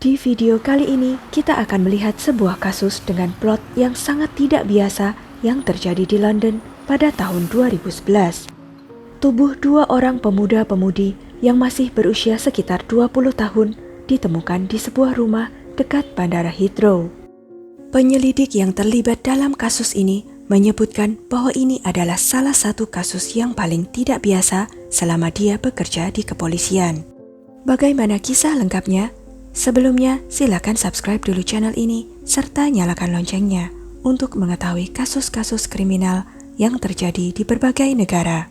Di video kali ini, kita akan melihat sebuah kasus dengan plot yang sangat tidak biasa yang terjadi di London pada tahun 2011. Tubuh dua orang pemuda-pemudi yang masih berusia sekitar 20 tahun ditemukan di sebuah rumah dekat Bandara Heathrow. Penyelidik yang terlibat dalam kasus ini menyebutkan bahwa ini adalah salah satu kasus yang paling tidak biasa selama dia bekerja di kepolisian. Bagaimana kisah lengkapnya? Sebelumnya, silakan subscribe dulu channel ini serta nyalakan loncengnya untuk mengetahui kasus-kasus kriminal yang terjadi di berbagai negara.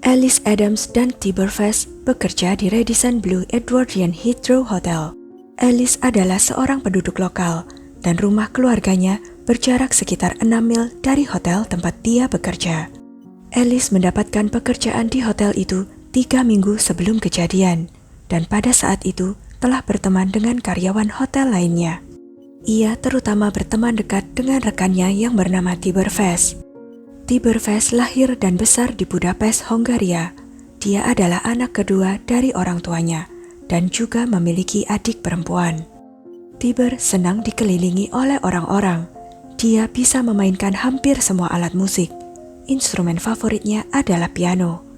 Alice Adams dan Tibor Faes bekerja di Radisson Blu Edwardian Heathrow Hotel. Alice adalah seorang penduduk lokal dan rumah keluarganya berjarak sekitar 6 mil dari hotel tempat dia bekerja. Alice mendapatkan pekerjaan di hotel itu 3 minggu sebelum kejadian. Dan pada saat itu telah berteman dengan karyawan hotel lainnya. Ia terutama berteman dekat dengan rekannya yang bernama Tibor Faes. Tibor Faes lahir dan besar di Budapest, Hongaria. Dia adalah anak kedua dari orang tuanya dan juga memiliki adik perempuan. Tibor senang dikelilingi oleh orang-orang. Dia bisa memainkan hampir semua alat musik. Instrumen favoritnya adalah piano.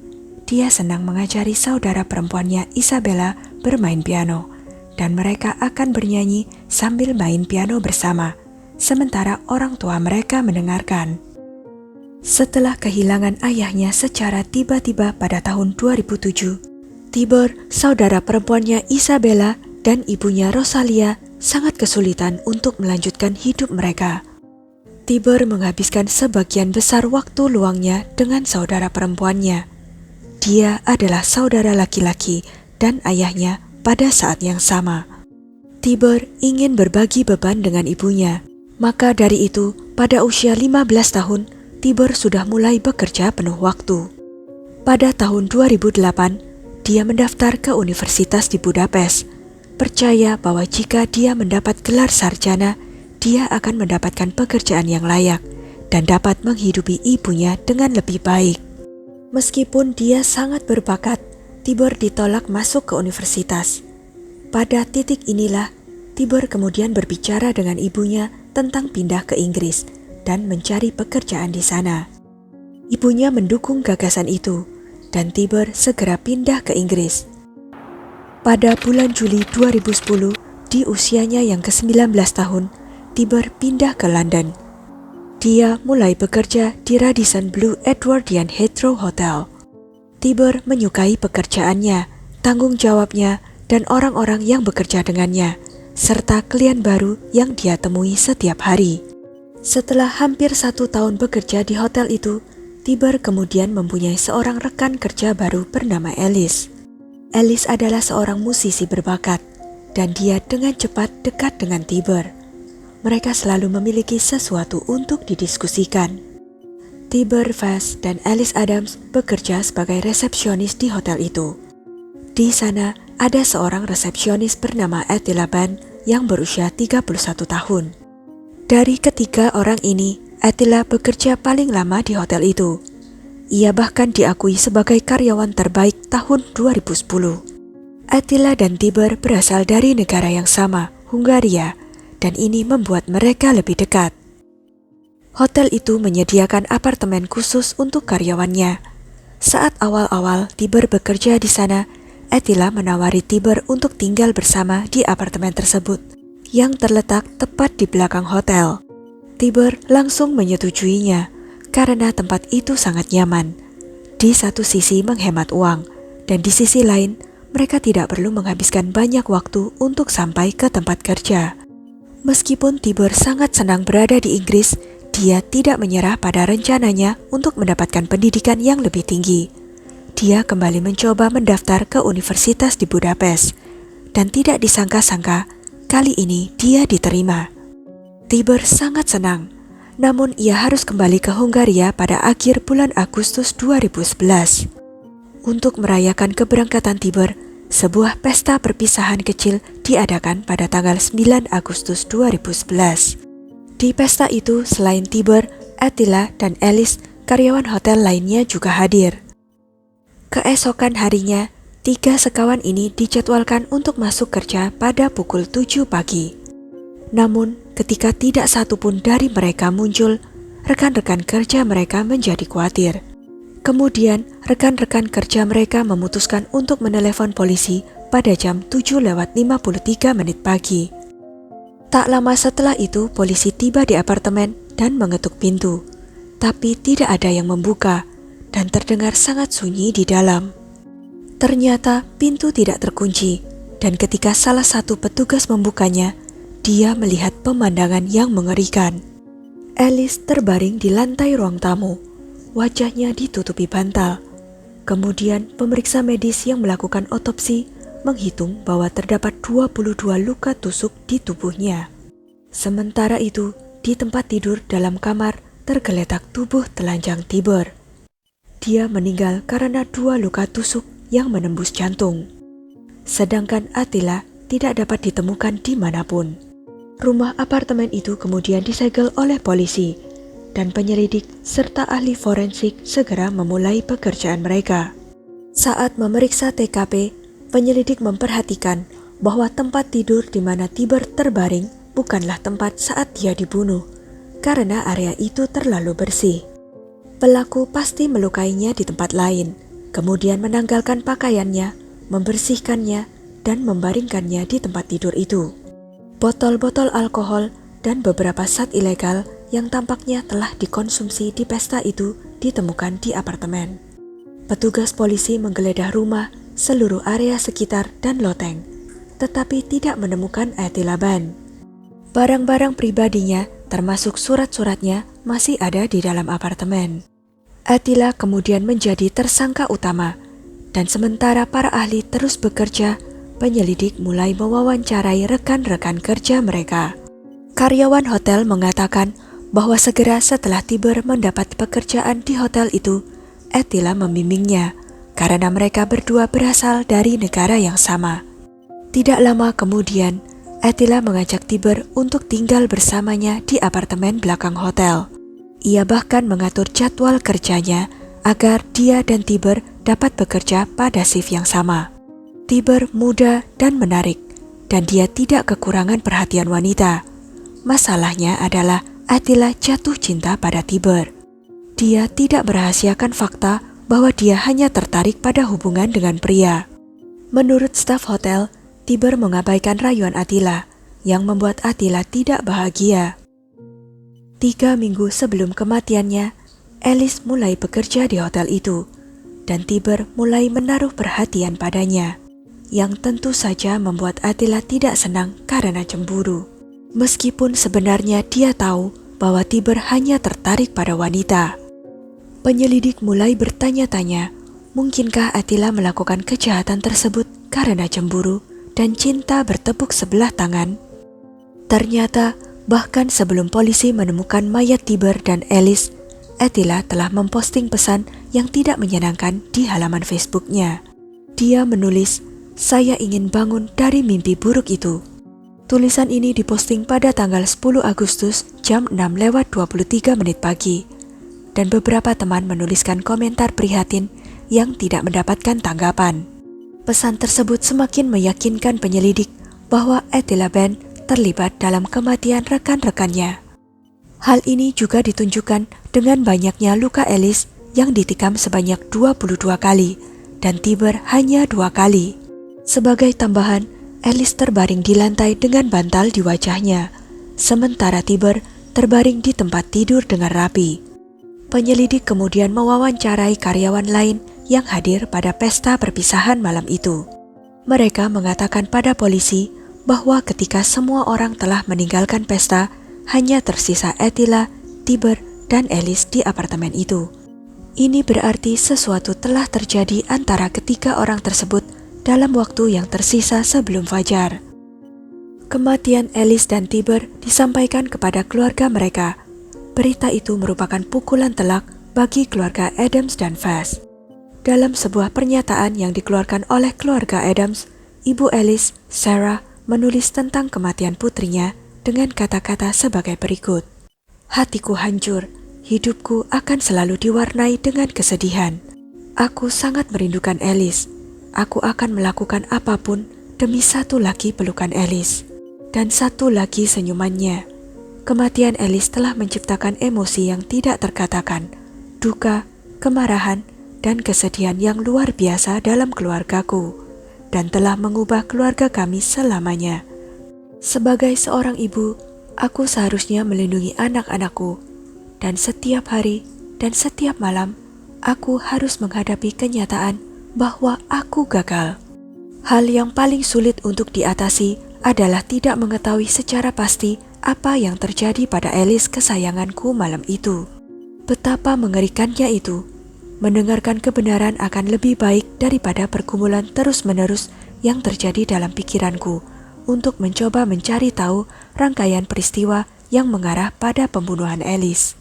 Dia senang mengajari saudara perempuannya Isabella bermain piano, dan mereka akan bernyanyi sambil main piano bersama, sementara orang tua mereka mendengarkan. Setelah kehilangan ayahnya secara tiba-tiba pada tahun 2007, Tibor, saudara perempuannya Isabella, dan ibunya Rosalia sangat kesulitan untuk melanjutkan hidup mereka. Tibor menghabiskan sebagian besar waktu luangnya dengan saudara perempuannya. Dia adalah saudara laki-laki dan ayahnya pada saat yang sama. Tibor ingin berbagi beban dengan ibunya. Maka dari itu, pada usia 15 tahun, Tibor sudah mulai bekerja penuh waktu. Pada tahun 2008, dia mendaftar ke universitas di Budapest. Percaya bahwa jika dia mendapat gelar sarjana, dia akan mendapatkan pekerjaan yang layak dan dapat menghidupi ibunya dengan lebih baik. Meskipun dia sangat berbakat, Tibor ditolak masuk ke universitas. Pada titik inilah, Tibor kemudian berbicara dengan ibunya tentang pindah ke Inggris dan mencari pekerjaan di sana. Ibunya mendukung gagasan itu, dan Tibor segera pindah ke Inggris. Pada bulan Juli 2010, di usianya yang ke-19 tahun, Tibor pindah ke London. Dia mulai bekerja di Radisson Blu Edwardian Heathrow Hotel. Tibor menyukai pekerjaannya, tanggung jawabnya, dan orang-orang yang bekerja dengannya, serta klien baru yang dia temui setiap hari. Setelah hampir 1 tahun bekerja di hotel itu, Tibor kemudian mempunyai seorang rekan kerja baru bernama Alice. Alice adalah seorang musisi berbakat, dan dia dengan cepat dekat dengan Tibor. Mereka selalu memiliki sesuatu untuk didiskusikan. Tibor Faes dan Alice Adams bekerja sebagai resepsionis di hotel itu. Di sana ada seorang resepsionis bernama Attila Ban yang berusia 31 tahun. Dari ketiga orang ini, Attila bekerja paling lama di hotel itu. Ia bahkan diakui sebagai karyawan terbaik tahun 2010. Attila dan Tibor berasal dari negara yang sama, Hongaria, dan ini membuat mereka lebih dekat. Hotel itu menyediakan apartemen khusus untuk karyawannya. Saat awal-awal Tibor bekerja di sana, Attila menawari Tibor untuk tinggal bersama di apartemen tersebut, yang terletak tepat di belakang hotel. Tibor langsung menyetujuinya, karena tempat itu sangat nyaman. Di satu sisi menghemat uang, dan di sisi lain, mereka tidak perlu menghabiskan banyak waktu untuk sampai ke tempat kerja. Meskipun Tibor sangat senang berada di Inggris, dia tidak menyerah pada rencananya untuk mendapatkan pendidikan yang lebih tinggi. Dia kembali mencoba mendaftar ke universitas di Budapest, dan tidak disangka-sangka, kali ini dia diterima. Tibor sangat senang, namun ia harus kembali ke Hongaria pada akhir bulan Agustus 2011. Untuk merayakan keberangkatan Tibor, sebuah pesta perpisahan kecil diadakan pada tanggal 9 Agustus 2011. Di pesta itu, selain Tibor, Attila, dan Alice, karyawan hotel lainnya juga hadir. Keesokan harinya, Tiga sekawan ini dijadwalkan untuk masuk kerja pada pukul 7 pagi. Namun, ketika tidak satu pun dari mereka muncul, rekan-rekan kerja mereka menjadi khawatir. Kemudian, rekan-rekan kerja mereka memutuskan untuk menelepon polisi pada jam 7:53 pagi. Tak lama setelah itu, polisi tiba di apartemen dan mengetuk pintu. Tapi tidak ada yang membuka, dan terdengar sangat sunyi di dalam. Ternyata pintu tidak terkunci, dan ketika salah satu petugas membukanya, dia melihat pemandangan yang mengerikan. Alice terbaring di lantai ruang tamu, wajahnya ditutupi bantal. Kemudian pemeriksa medis yang melakukan otopsi menghitung bahwa terdapat 22 luka tusuk di tubuhnya. Sementara itu, di tempat tidur dalam kamar tergeletak tubuh telanjang Tiber. Dia meninggal karena 2 luka tusuk yang menembus jantung. Sedangkan Attila tidak dapat ditemukan dimanapun. Rumah apartemen itu kemudian disegel oleh polisi, dan penyelidik serta ahli forensik segera memulai pekerjaan mereka. Saat memeriksa TKP, penyelidik memperhatikan bahwa tempat tidur di mana Tiber terbaring bukanlah tempat saat dia dibunuh, karena area itu terlalu bersih. Pelaku pasti melukainya di tempat lain, kemudian menanggalkan pakaiannya, membersihkannya, dan membaringkannya di tempat tidur itu. Botol-botol alkohol dan beberapa zat ilegal yang tampaknya telah dikonsumsi di pesta itu ditemukan di apartemen. Petugas polisi menggeledah rumah, seluruh area sekitar, dan loteng, tetapi tidak menemukan Attila Ban. Barang-barang pribadinya, termasuk surat-suratnya, masih ada di dalam apartemen. Attila kemudian menjadi tersangka utama, dan sementara para ahli terus bekerja, penyelidik mulai mewawancarai rekan-rekan kerja mereka. Karyawan hotel mengatakan bahwa segera setelah Tiber mendapat pekerjaan di hotel itu, Attila membimbingnya karena mereka berdua berasal dari negara yang sama. Tidak lama kemudian, Attila mengajak Tiber untuk tinggal bersamanya di apartemen belakang hotel. Ia bahkan mengatur jadwal kerjanya agar dia dan Tiber dapat bekerja pada shift yang sama. Tiber muda dan menarik, dan dia tidak kekurangan perhatian wanita. Masalahnya adalah Attila jatuh cinta pada Tiber. Dia tidak merahasiakan fakta bahwa dia hanya tertarik pada hubungan dengan pria. Menurut staf hotel, Tiber mengabaikan rayuan Attila, yang membuat Attila tidak bahagia. 3 minggu sebelum kematiannya, Alice mulai bekerja di hotel itu, dan Tiber mulai menaruh perhatian padanya, yang tentu saja membuat Attila tidak senang karena cemburu. Meskipun sebenarnya dia tahu bahwa Tiber hanya tertarik pada wanita. Penyelidik mulai bertanya-tanya, mungkinkah Attila melakukan kejahatan tersebut karena cemburu dan cinta bertepuk sebelah tangan? Ternyata, bahkan sebelum polisi menemukan mayat Tiber dan Alice, Attila telah memposting pesan yang tidak menyenangkan di halaman Facebooknya. Dia menulis, "Saya ingin bangun dari mimpi buruk itu." Tulisan ini diposting pada tanggal 10 Agustus jam 6:23 pagi, dan beberapa teman menuliskan komentar prihatin yang tidak mendapatkan tanggapan. Pesan tersebut semakin meyakinkan penyelidik bahwa Attila Ban terlibat dalam kematian rekan-rekannya. Hal ini juga ditunjukkan dengan banyaknya luka Alice yang ditikam sebanyak 22 kali dan Tiber hanya 2 kali. Sebagai tambahan, Alice terbaring di lantai dengan bantal di wajahnya, sementara Tiber terbaring di tempat tidur dengan rapi. Penyelidik kemudian mewawancarai karyawan lain yang hadir pada pesta perpisahan malam itu. Mereka mengatakan pada polisi bahwa ketika semua orang telah meninggalkan pesta, hanya tersisa Attila, Tiber, dan Alice di apartemen itu. Ini berarti sesuatu telah terjadi antara ketiga orang tersebut dalam waktu yang tersisa sebelum fajar. Kematian Alice dan Tiber disampaikan kepada keluarga mereka. Berita itu merupakan pukulan telak bagi keluarga Adams dan Fass. Dalam sebuah pernyataan yang dikeluarkan oleh keluarga Adams, Ibu Alice, Sarah, menulis tentang kematian putrinya dengan kata-kata sebagai berikut. "Hatiku hancur, hidupku akan selalu diwarnai dengan kesedihan. Aku sangat merindukan Alice. aku akan melakukan apapun demi satu lagi pelukan Alice, dan satu lagi senyumannya. Kematian Alice telah menciptakan emosi yang tidak terkatakan, duka, kemarahan, dan kesedihan yang luar biasa dalam keluargaku, dan telah mengubah keluarga kami selamanya. Sebagai seorang ibu, aku seharusnya melindungi anak-anakku, dan setiap hari dan setiap malam, aku harus menghadapi kenyataan bahwa aku gagal. Hal yang paling sulit untuk diatasi adalah tidak mengetahui secara pasti apa yang terjadi pada Alice kesayanganku malam itu. Betapa mengerikannya itu. Mendengarkan kebenaran akan lebih baik daripada pergumulan terus-menerus yang terjadi dalam pikiranku untuk mencoba mencari tahu rangkaian peristiwa yang mengarah pada pembunuhan Alice.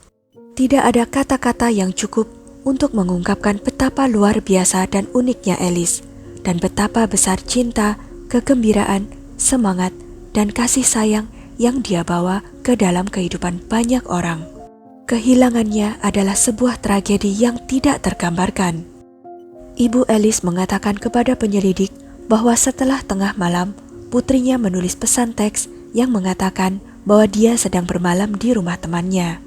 Tidak ada kata-kata yang cukup untuk mengungkapkan betapa luar biasa dan uniknya Alice, dan betapa besar cinta, kegembiraan, semangat, dan kasih sayang yang dia bawa ke dalam kehidupan banyak orang. Kehilangannya adalah sebuah tragedi yang tidak tergambarkan. Ibu Alice mengatakan kepada penyelidik bahwa setelah tengah malam, putrinya menulis pesan teks yang mengatakan bahwa dia sedang bermalam di rumah temannya.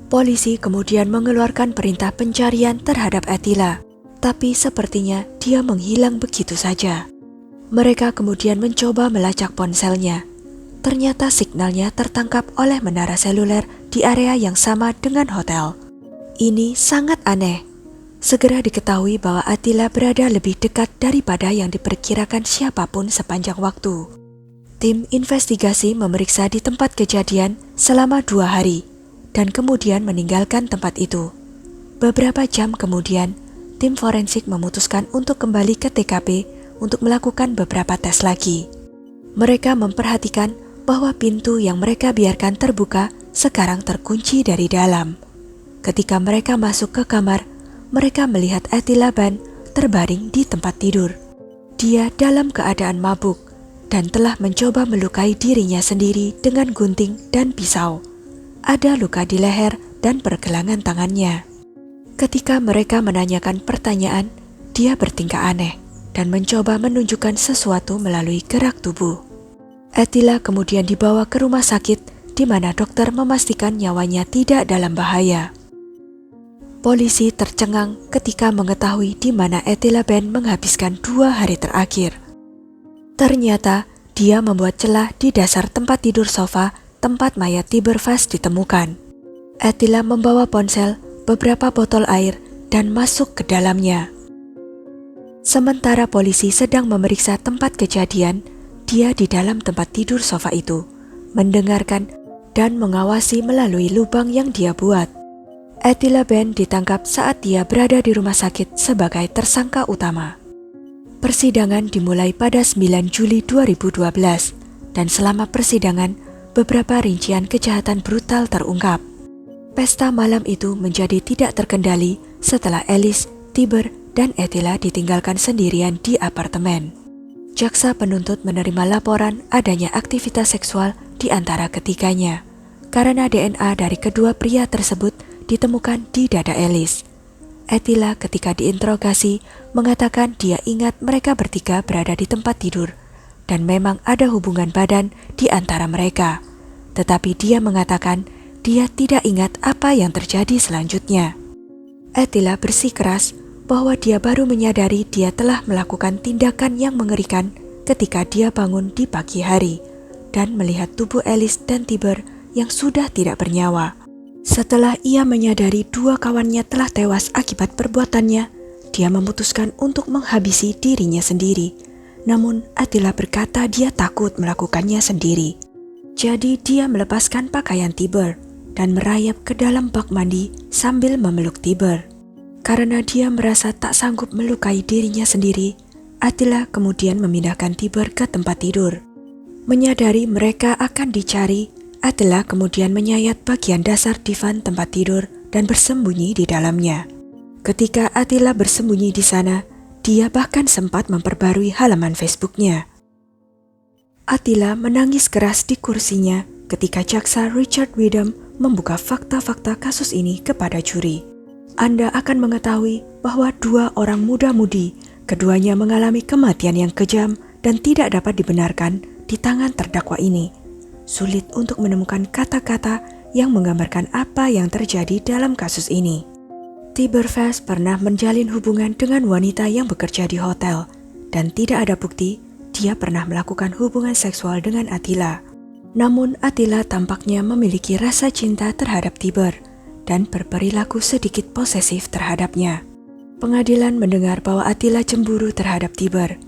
Polisi kemudian mengeluarkan perintah pencarian terhadap Attila, tapi sepertinya dia menghilang begitu saja. Mereka kemudian mencoba melacak ponselnya. Ternyata signalnya tertangkap oleh menara seluler di area yang sama dengan hotel. Ini sangat aneh. Segera diketahui bahwa Attila berada lebih dekat daripada yang diperkirakan siapapun sepanjang waktu. Tim investigasi memeriksa di tempat kejadian selama 2 hari, dan kemudian meninggalkan tempat itu. Beberapa jam kemudian, tim forensik memutuskan untuk kembali ke TKP untuk melakukan beberapa tes lagi. Mereka memperhatikan bahwa pintu yang mereka biarkan terbuka sekarang terkunci dari dalam. Ketika mereka masuk ke kamar, mereka melihat Attila Ban terbaring di tempat tidur. Dia dalam keadaan mabuk dan telah mencoba melukai dirinya sendiri dengan gunting dan pisau. Ada luka di leher dan pergelangan tangannya. Ketika mereka menanyakan pertanyaan, dia bertingkah aneh dan mencoba menunjukkan sesuatu melalui gerak tubuh. Attila kemudian dibawa ke rumah sakit di mana dokter memastikan nyawanya tidak dalam bahaya. Polisi tercengang ketika mengetahui di mana Attila Ban menghabiskan 2 hari terakhir. Ternyata dia membuat celah di dasar tempat tidur sofa tempat mayat Tiber Vas ditemukan. Attila membawa ponsel, beberapa botol air, dan masuk ke dalamnya. Sementara polisi sedang memeriksa tempat kejadian, dia di dalam tempat tidur sofa itu, mendengarkan dan mengawasi melalui lubang yang dia buat. Attila Ban ditangkap saat dia berada di rumah sakit sebagai tersangka utama. Persidangan dimulai pada 9 Juli 2012, dan selama persidangan, beberapa rincian kejahatan brutal terungkap. Pesta malam itu menjadi tidak terkendali setelah Alice, Tiber, dan Attila ditinggalkan sendirian di apartemen. Jaksa penuntut menerima laporan adanya aktivitas seksual di antara ketiganya, karena DNA dari kedua pria tersebut ditemukan di dada Alice. Attila ketika diinterogasi mengatakan dia ingat mereka bertiga berada di tempat tidur, dan memang ada hubungan badan di antara mereka. Tetapi dia mengatakan dia tidak ingat apa yang terjadi selanjutnya. Attila bersikeras bahwa dia baru menyadari dia telah melakukan tindakan yang mengerikan ketika dia bangun di pagi hari dan melihat tubuh Alice dan Tiber yang sudah tidak bernyawa. Setelah ia menyadari 2 kawannya telah tewas akibat perbuatannya, dia memutuskan untuk menghabisi dirinya sendiri. Namun Attila berkata dia takut melakukannya sendiri. Jadi dia melepaskan pakaian Tiber dan merayap ke dalam bak mandi sambil memeluk Tiber. Karena dia merasa tak sanggup melukai dirinya sendiri, Attila kemudian memindahkan Tiber ke tempat tidur. Menyadari mereka akan dicari, Attila kemudian menyayat bagian dasar divan tempat tidur dan bersembunyi di dalamnya. Ketika Attila bersembunyi di sana, dia bahkan sempat memperbarui halaman Facebooknya. Attila menangis keras di kursinya ketika jaksa Richard Widom membuka fakta-fakta kasus ini kepada juri. Anda akan mengetahui bahwa 2 orang muda-mudi Keduanya mengalami kematian yang kejam dan tidak dapat dibenarkan di tangan terdakwa ini. Sulit untuk menemukan kata-kata yang menggambarkan apa yang terjadi dalam kasus ini. Tiber Fass pernah menjalin hubungan dengan wanita yang bekerja di hotel dan tidak ada bukti dia pernah melakukan hubungan seksual dengan Attila. Namun Attila tampaknya memiliki rasa cinta terhadap Tiber dan berperilaku sedikit posesif terhadapnya. Pengadilan mendengar bahwa Attila cemburu terhadap Tiber.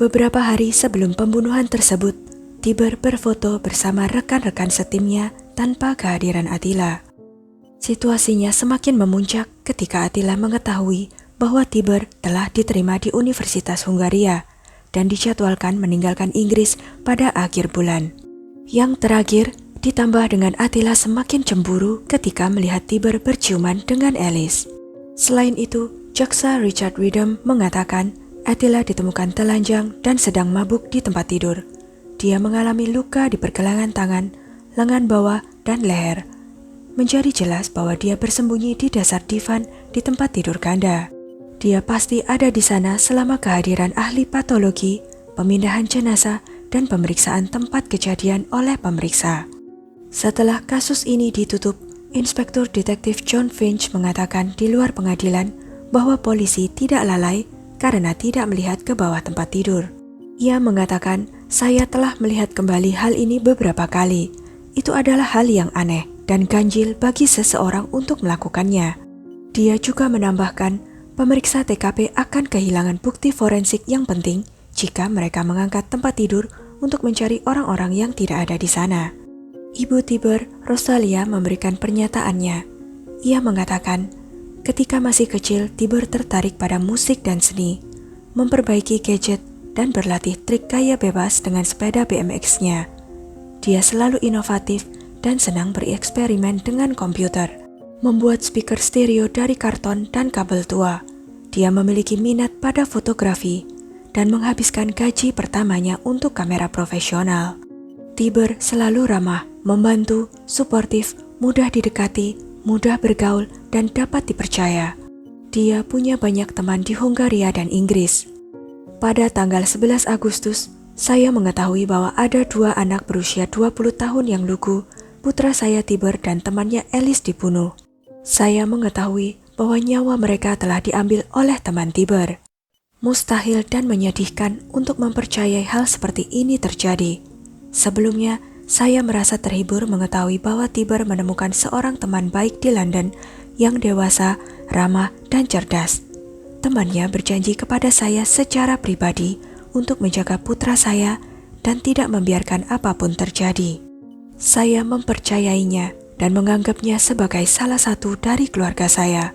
Beberapa hari sebelum pembunuhan tersebut, Tiber berfoto bersama rekan-rekan setimnya tanpa kehadiran Attila. Situasinya semakin memuncak ketika Attila mengetahui bahwa Tiber telah diterima di Universitas Hungaria dan dijadwalkan meninggalkan Inggris pada akhir bulan. Yang terakhir, ditambah dengan Attila semakin cemburu ketika melihat Tiber berciuman dengan Alice. Selain itu, Jaksa Richard Widom mengatakan Attila ditemukan telanjang dan sedang mabuk di tempat tidur. Dia mengalami luka di pergelangan tangan, lengan bawah, dan leher. Menjadi jelas bahwa dia bersembunyi di dasar divan di tempat tidur ganda. Dia pasti ada di sana selama kehadiran ahli patologi, pemindahan jenazah, dan pemeriksaan tempat kejadian oleh pemeriksa. Setelah kasus ini ditutup, Inspektur Detektif John Finch mengatakan di luar pengadilan bahwa polisi tidak lalai karena tidak melihat ke bawah tempat tidur. Ia mengatakan, "Saya telah melihat kembali hal ini beberapa kali. Itu adalah hal yang aneh dan ganjil bagi seseorang untuk melakukannya." Dia juga menambahkan, pemeriksa TKP akan kehilangan bukti forensik yang penting jika mereka mengangkat tempat tidur untuk mencari orang-orang yang tidak ada di sana. Ibu Tiber, Rosalia, memberikan pernyataannya. Ia mengatakan, ketika masih kecil, Tiber tertarik pada musik dan seni, memperbaiki gadget, dan berlatih trik gaya bebas dengan sepeda BMX-nya. Dia selalu inovatif dan senang bereksperimen dengan komputer, membuat speaker stereo dari karton dan kabel tua. Dia memiliki minat pada fotografi dan menghabiskan gaji pertamanya untuk kamera profesional. Tiber selalu ramah, membantu, suportif, mudah didekati, mudah bergaul, dan dapat dipercaya. Dia punya banyak teman di Hungaria dan Inggris. Pada tanggal 11 Agustus, saya mengetahui bahwa ada 2 anak berusia 20 tahun yang lugu, putra saya Tiber dan temannya Alice dibunuh. Saya mengetahui bahwa nyawa mereka telah diambil oleh teman Tiber. Mustahil dan menyedihkan untuk mempercayai hal seperti ini terjadi. Sebelumnya, saya merasa terhibur mengetahui bahwa Tiber menemukan seorang teman baik di London yang dewasa, ramah, dan cerdas. Temannya berjanji kepada saya secara pribadi untuk menjaga putra saya dan tidak membiarkan apapun terjadi. Saya mempercayainya dan menganggapnya sebagai salah satu dari keluarga saya.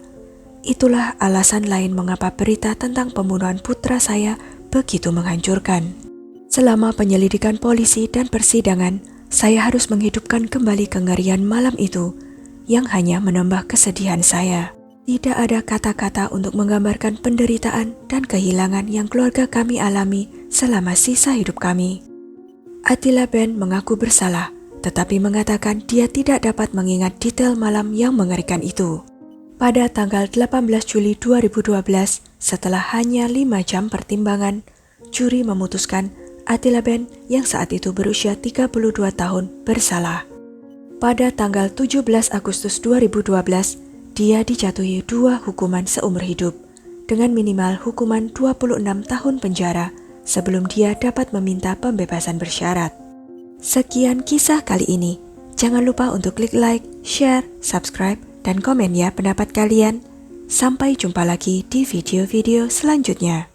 Itulah alasan lain mengapa berita tentang pembunuhan putra saya begitu menghancurkan. Selama penyelidikan polisi dan persidangan, saya harus menghidupkan kembali kengerian malam itu yang hanya menambah kesedihan saya. Tidak ada kata-kata untuk menggambarkan penderitaan dan kehilangan yang keluarga kami alami selama sisa hidup kami. Attila Ben mengaku bersalah, tetapi mengatakan dia tidak dapat mengingat detail malam yang mengerikan itu. Pada tanggal 18 Juli 2012, setelah hanya 5 jam pertimbangan, juri memutuskan Attila Ben yang saat itu berusia 32 tahun bersalah. Pada tanggal 17 Agustus 2012, dia dijatuhi 2 hukuman seumur hidup dengan minimal hukuman 26 tahun penjara sebelum dia dapat meminta pembebasan bersyarat. Sekian kisah kali ini. Jangan lupa untuk klik like, share, subscribe, dan komen ya pendapat kalian. Sampai jumpa lagi di video-video selanjutnya.